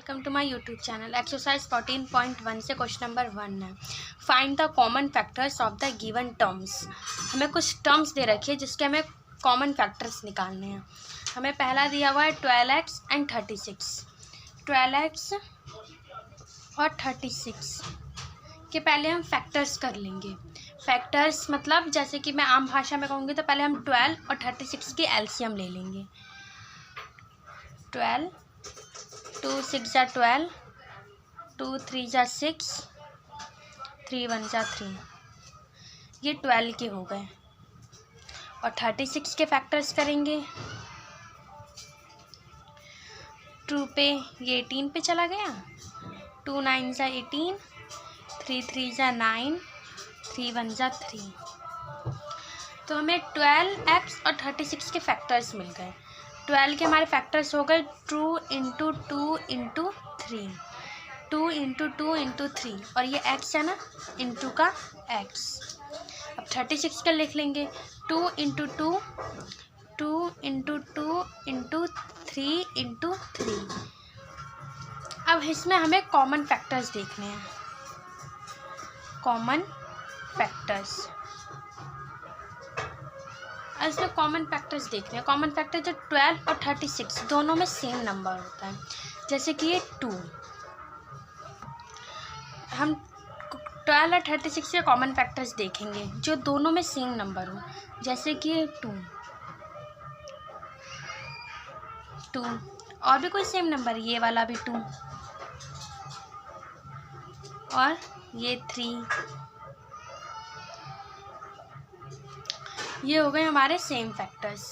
Welcome to my YouTube channel. Exercise 14.1 से question number 1 है। Find the common factors of the given terms. हमें कुछ terms दे रखी है जिसके हमें कॉमन फैक्टर्स निकालने हैं। हमें पहला दिया हुआ है 12x एंड 36। 12x और 36 के पहले हम फैक्टर्स कर लेंगे। फैक्टर्स मतलब जैसे कि मैं आम भाषा में कहूँगी तो पहले हम 12 और 36 की एलसीएम ले लेंगे। 12 2 6 जा 12, 2 3 जा 6, 3 1 जा 3। ये 12 के हो गए। और 36 के फैक्टर्स करेंगे। 2 पे ये 18 पे चला गया, 2 9 जा 18, 3 3 जा 9, 3 1 जा 3। तो हमें 12x और 36 के फैक्टर्स मिल गए। 12 के हमारे फैक्टर्स हो गए 2 इंटू 2 इंटू 3, 2 इंटू 2 इंटू 3, और ये x है ना, इंटू का x। अब 36 का लिख लेंगे 2 इंटू 2, 2 इंटू 2 इंटू 3 इंटू 3। अब इसमें हमें कॉमन फैक्टर्स देखने हैं। कॉमन फैक्टर्स, इसमें कॉमन फैक्टर्स देखने हैं। कॉमन फैक्टर जो 12 और 36 दोनों में सेम नंबर होता है। जैसे कि ये 2, हम 12 और 36 के कॉमन फैक्टर्स देखेंगे जो दोनों में सेम नंबर हो। जैसे कि ये 2 और भी कोई सेम नंबर, ये वाला भी 2 और ये 3। ये हो गए हमारे same factors,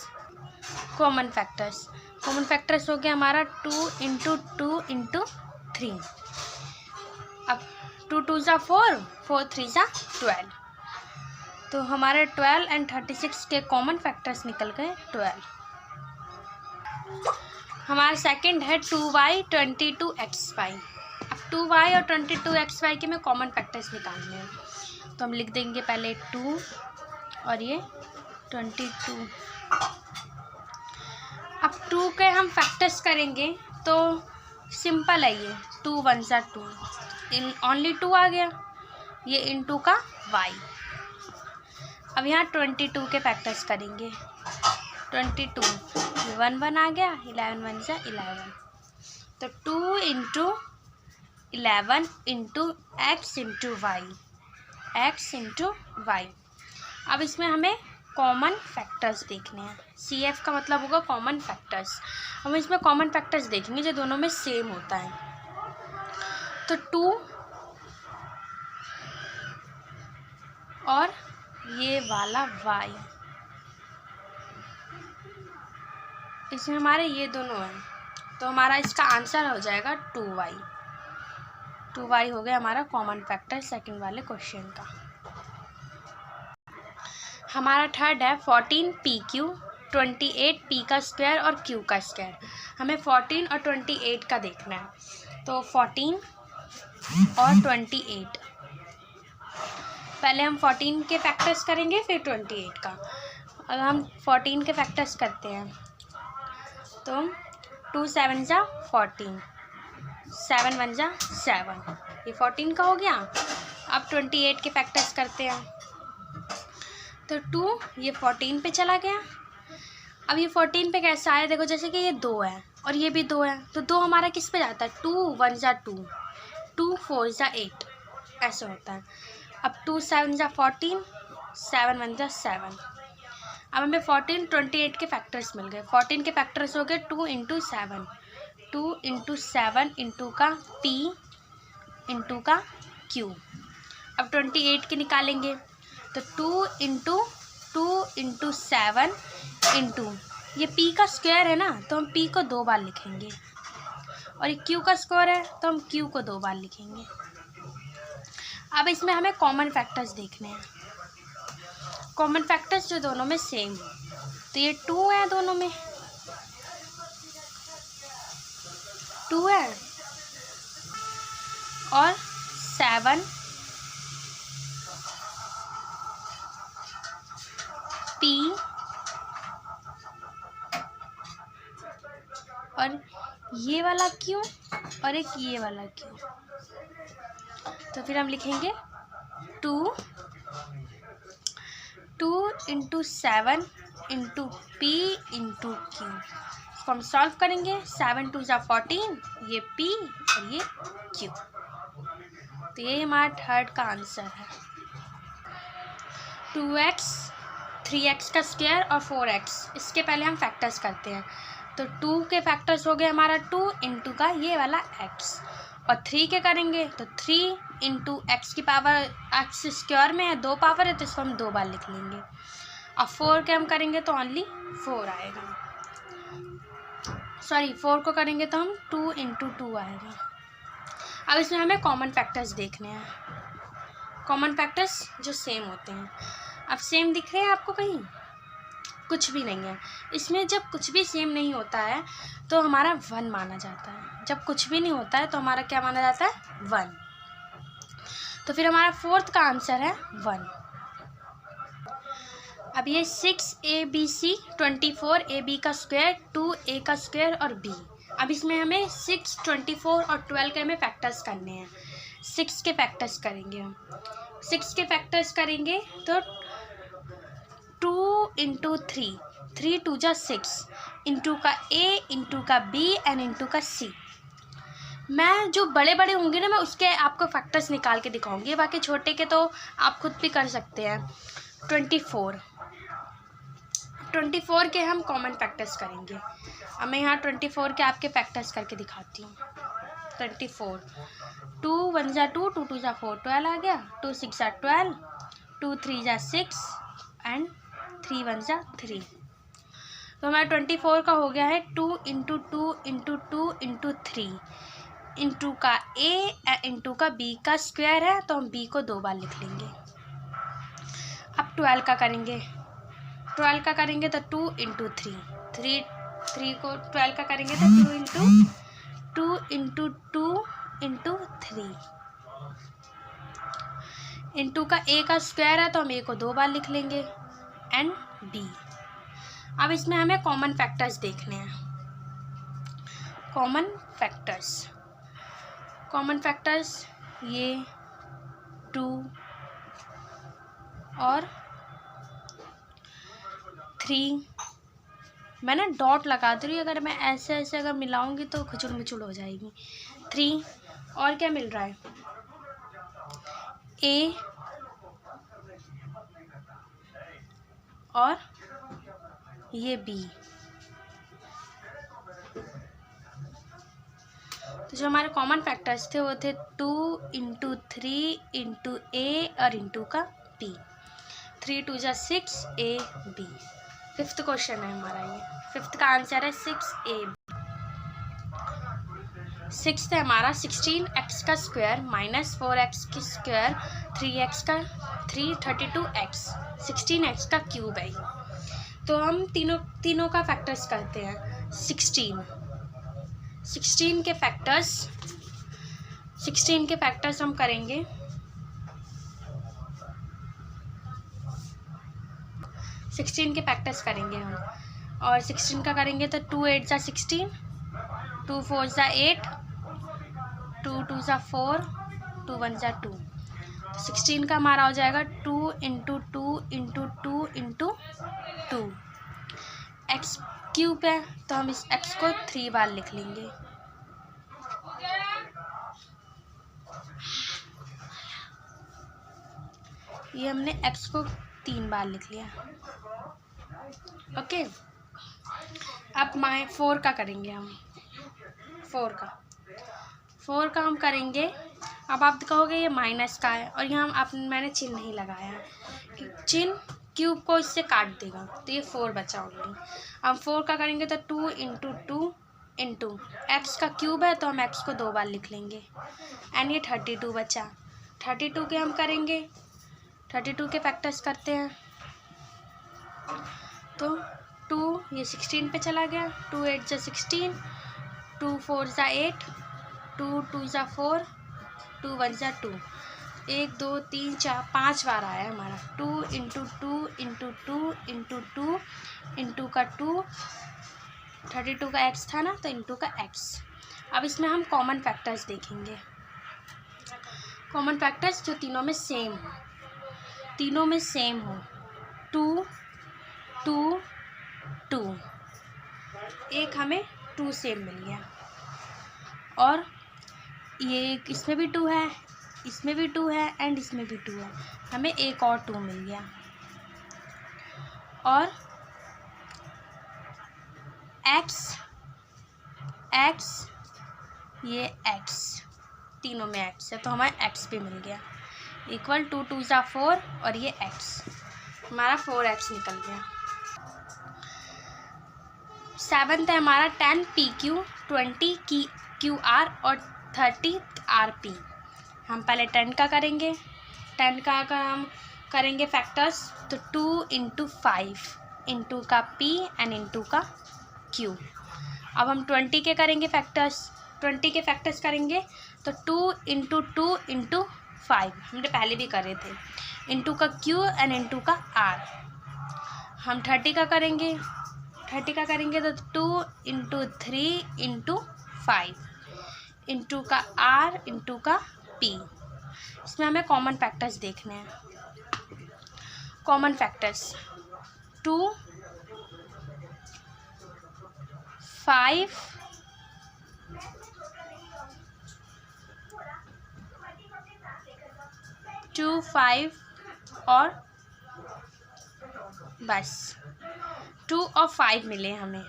common factors. Common factors हो गया हमारा 2 इंटू 2 इंटू 3। अब 2 2 जा 4, 4 3 जा 12। तो हमारे 12 एंड 36 के कॉमन फैक्टर्स निकल गए 12। हमारा सेकंड है 2y 22xy। अब 2y और 22xy के में कॉमन फैक्टर्स निकालने हैं। तो हम लिख देंगे पहले 2 और ये 22। अब 2 के हम फैक्टर्स करेंगे तो सिंपल है। ये 2 1 जा 2, इन ओनली 2 आ गया, ये इंटू का y। अब यहाँ 22 के फैक्टर्स करेंगे। 22 1 1 आ गया, 11 1 जा 11। तो 2 into 11 into x into y, x into y. अब इसमें हमें कॉमन फैक्टर्स देखने हैं। CF का मतलब होगा कॉमन फैक्टर्स। हम इसमें कॉमन फैक्टर्स देखेंगे जो दोनों में सेम होता है। तो 2 और ये वाला y, इसमें हमारे ये दोनों हैं। तो हमारा इसका आंसर हो जाएगा 2y। 2y हो गया हमारा कॉमन फैक्टर सेकंड वाले क्वेश्चन का। हमारा थर्ड है 14pq 28p का स्क्वायर और q का स्क्वायर। हमें 14 और 28 का देखना है। तो 14 और 28, पहले हम 14 के फैक्टर्स करेंगे फिर 28 का। अगर हम 14 के फैक्टर्स करते हैं तो 2 7 जा 14, 7 1 जा 7, ये 14 का हो गया। अब 28 के फैक्टर्स करते हैं तो 2 ये 14 पे चला गया। अब ये 14 पे कैसा है, देखो जैसे कि ये 2 है और ये भी 2 है, तो 2 हमारा किस पे जाता है, 2 1 जा 2, 2 4 जा 8, ऐसे होता है। अब 2 7 जा 14, 7 1 जा 7। अब हमें 14 28 के फैक्टर्स मिल गए। 14 के फैक्टर्स हो गए 2 इंटू 7, 2 इंटू 7 इंटू का p इंटू का q। अब 28 के निकालेंगे तो 2 इंटू 7 इंटू ये p का स्क्वायर है ना, तो हम p को 2 बार लिखेंगे, और ये q का स्क्वायर है तो हम q को 2 बार लिखेंगे। अब इसमें हमें कॉमन फैक्टर्स देखने हैं। कॉमन फैक्टर्स जो दोनों में सेम हो, तो ये 2 है, दोनों में 2 है, और 7 p और ये वाला q और एक ये वाला क्यू। तो फिर हम लिखेंगे 2 into 7 into P into Q. इसको हम सॉल्व करेंगे। 7 2 × 14, ये पी और ये क्यू। तो ये हमारा थर्ड का आंसर है। 2x 3x का स्क्वायर और 4x, इसके पहले हम फैक्टर्स करते हैं। तो 2 के फैक्टर्स हो गए हमारा 2 इंटू का ये वाला x, और 3 के करेंगे तो 3 इंटू एक्स की पावर, एक्स स्क्वायर में है 2 पावर है तो इसको हम 2 बार लिख लेंगे। और 4 के हम करेंगे तो ओनली 4 आएगा। सॉरी 4 को करेंगे तो हम 2 इंटू 2 आएगा। अब इसमें हमें कॉमन फैक्टर्स देखने हैं, कॉमन फैक्टर्स जो सेम होते हैं। अब सेम दिख रहे हैं आपको कहीं? कुछ भी नहीं है इसमें। जब कुछ भी सेम नहीं होता है तो हमारा 1 माना जाता है, जब कुछ भी नहीं होता है तो हमारा क्या माना जाता है? 1। तो फिर हमारा फोर्थ का आंसर है 1। अब ये 6abc 24ab का स्क्वायर 2a का स्क्वायर और b। अब इसमें हमें 6, 24 और 12 के हमें फैक्टर्स करने हैं। 6 के फैक्टर्स करेंगे हम। 6 के फैक्टर्स करेंगे तो 2 इंटू 3, 3 2 × 6 इंटू का a इंटू का b एंड इंटू का c। मैं जो बड़े बड़े होंगे ना मैं उसके आपको फैक्टर्स निकाल के दिखाऊंगी, बाकी छोटे के तो आप खुद भी कर सकते हैं। 24 के हम कॉमन फैक्टर्स करेंगे। अब मैं यहाँ 24 के आपके फैक्टर्स करके दिखाती हूँ। 24 2 1 × 2, 2 2 × 4 12 आ गया, 2 6 × 12, 2 3 × 6 एंड 3 1 × 3। तो हमारा 24 का हो गया है 2 इंटू 2 इंटू 2 इंटू 3 इंटू का a इंटू का b का स्क्वायर है तो हम b को 2 बार लिख लेंगे। अब 12 का करेंगे। 12 का करेंगे तो 2 इंटू 3, 3 को 12 का करेंगे तो 2 इंटू 2 इंटू 3 इंटू का a का स्क्वायर है तो हम a को 2 बार लिख लेंगे एंड b। अब इसमें हमें कॉमन फैक्टर्स देखने हैं। कॉमन फैक्टर्स ये 2 और 3। मैं ना डॉट लगा दे रही हूँ, अगर मैं ऐसे ऐसे अगर मिलाऊंगी तो खुचुर मुचुर हो जाएगी। 3 और क्या मिल रहा है? a और ये b। तो जो हमारे कॉमन फैक्टर्स थे वो थे 2 इंटू 3 इंटू a और इंटू का b। 3 2 × 6 a b। 5th question है हमारा ये। 5th का आंसर है 6a। 6th है हमारा 16x का स्क्वायर माइनस 4x की स्क्वायर 3x का 32x 16x का क्यूब है। तो हम तीनों का फैक्टर्स करते हैं। 16 के फैक्टर्स हम करेंगे। 16 के फैक्टर्स करेंगे हम, और 16 का करेंगे तो 2 8 × 16, 2 4 × 8, 2 2 × 4, 2 1 × 2। 16 का हमारा हो जाएगा 2 into 2 into 2 into 2। X cube है तो हम इस एक्स को 3 बार लिख लेंगे। ये हमने एक्स को 3 बार लिख लिया। ओके, अब 4 का करेंगे हम। 4 का हम करेंगे। अब आप कहोगे ये माइनस का है और यहाँ मैंने चिन्ह नहीं लगाया है, चिन्ह क्यूब को इससे काट देगा, तो ये 4 बचा ओनली। अब 4 का करेंगे तो 2 इंटू 2 इंटू एक्स का क्यूब है तो हम एक्स को 2 बार लिख लेंगे एंड ये 32 बचा। 32 के हम करेंगे, 32 के फैक्टर्स करते हैं तो 2 ये 16 पे चला गया, 2 8 × 16, 2 4 × 8, 2 2 × 4, 2 1 × 2। 1 2 3 4 5 बार आया है हमारा। 2 इंटू 2 इंटू 2 इंटू 2 इंटू का 2, 32 का एक्स था ना तो इंटू का एक्स। अब इसमें हम कॉमन फैक्टर्स देखेंगे, कॉमन फैक्टर्स जो तीनों में सेम हो, तीनों में सेम हो। 2 2 2, एक हमें 2 सेम मिल गया, और ये इसमें भी 2 है, इसमें भी 2 है एंड इसमें भी 2 है, हमें एक और 2 मिल गया। और x ये x, तीनों में x है तो हमारा x भी मिल गया, इक्वल 2 2 ज़ा 4 और ये x, हमारा 4x निकल गया। 7th है हमारा 10 PQ 20 QR और 30 RP। हम पहले 10 का करेंगे, 10 का अगर हम करेंगे फैक्टर्स तो 2 × 5 इंटू का P एंड इंटू का Q। अब हम 20 के करेंगे फैक्टर्स, 20 के फैक्टर्स करेंगे तो 2 × 2 × 5, हमने पहले भी करे थे, इंटू का Q एंड इंटू का R। हम 30 का करेंगे, 30 का करेंगे तो 2 × 3 × 5 इंटू का R इंटू का P। इसमें हमें कॉमन फैक्टर्स देखने हैं, कॉमन फैक्टर्स 2 5 2 5 और बस 2 और 5 मिले हमें,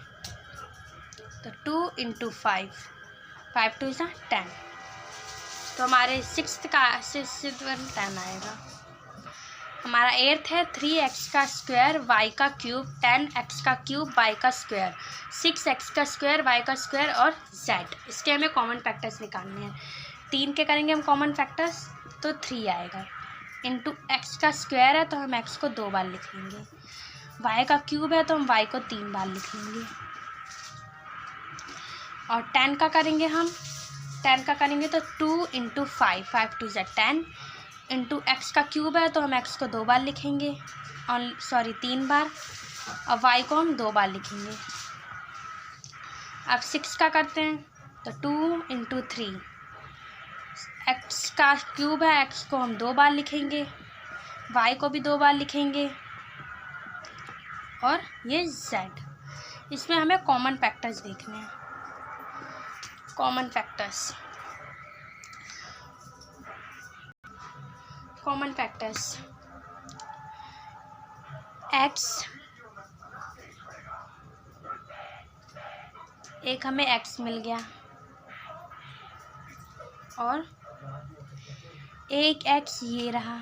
तो 2 × 5, 5 2 = 10, तो हमारे 6th का 10 आएगा। हमारा 8th है 3x का स्क्वायर y का क्यूब 10x का क्यूब y का स्क्वायर 6x का स्क्वायर y का स्क्वायर और z। इसके हमें कॉमन फैक्टर्स निकालने हैं। 3 के करेंगे हम कॉमन फैक्टर्स तो 3 आएगा, इंटू x का स्क्वायर है तो हम x को 2 बार लिख लेंगे, y का क्यूब है तो हम y को 3 बार लिख लेंगे। और 10 का करेंगे हम, 10 का करेंगे तो 2 × 5, 5 2 = 10 इंटू एक्स का क्यूब है तो हम एक्स को 2 बार लिखेंगे, और 3 बार, और वाई को हम 2 बार लिखेंगे। अब 6 का करते हैं तो 2 × 3, एक्स का क्यूब है, एक्स को हम 2 बार लिखेंगे, वाई को भी 2 बार लिखेंगे, और ये z। इसमें हमें कॉमन फैक्टर्स देखने हैं, common factors, common factors x, एक हमें x मिल गया, और एक x ये रहा,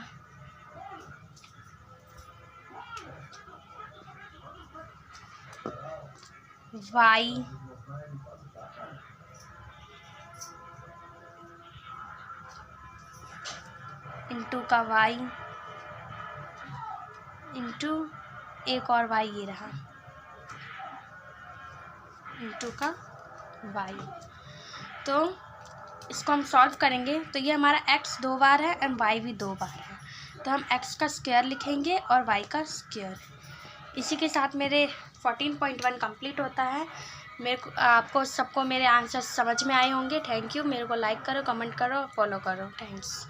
y इंटू का y इंटू एक और y ये रहा, इंटू का y। तो इसको हम सॉल्व करेंगे तो ये हमारा x 2 बार है एंड y भी 2 बार है, तो हम x का स्क्वायर लिखेंगे और y का स्क्वायर। इसी के साथ मेरे 14.1 कंप्लीट होता है। मेरे को आपको सबको मेरे आंसर समझ में आए होंगे। Thank you. मेरे को लाइक करो, कमेंट करो, फॉलो करो। थैंक्स।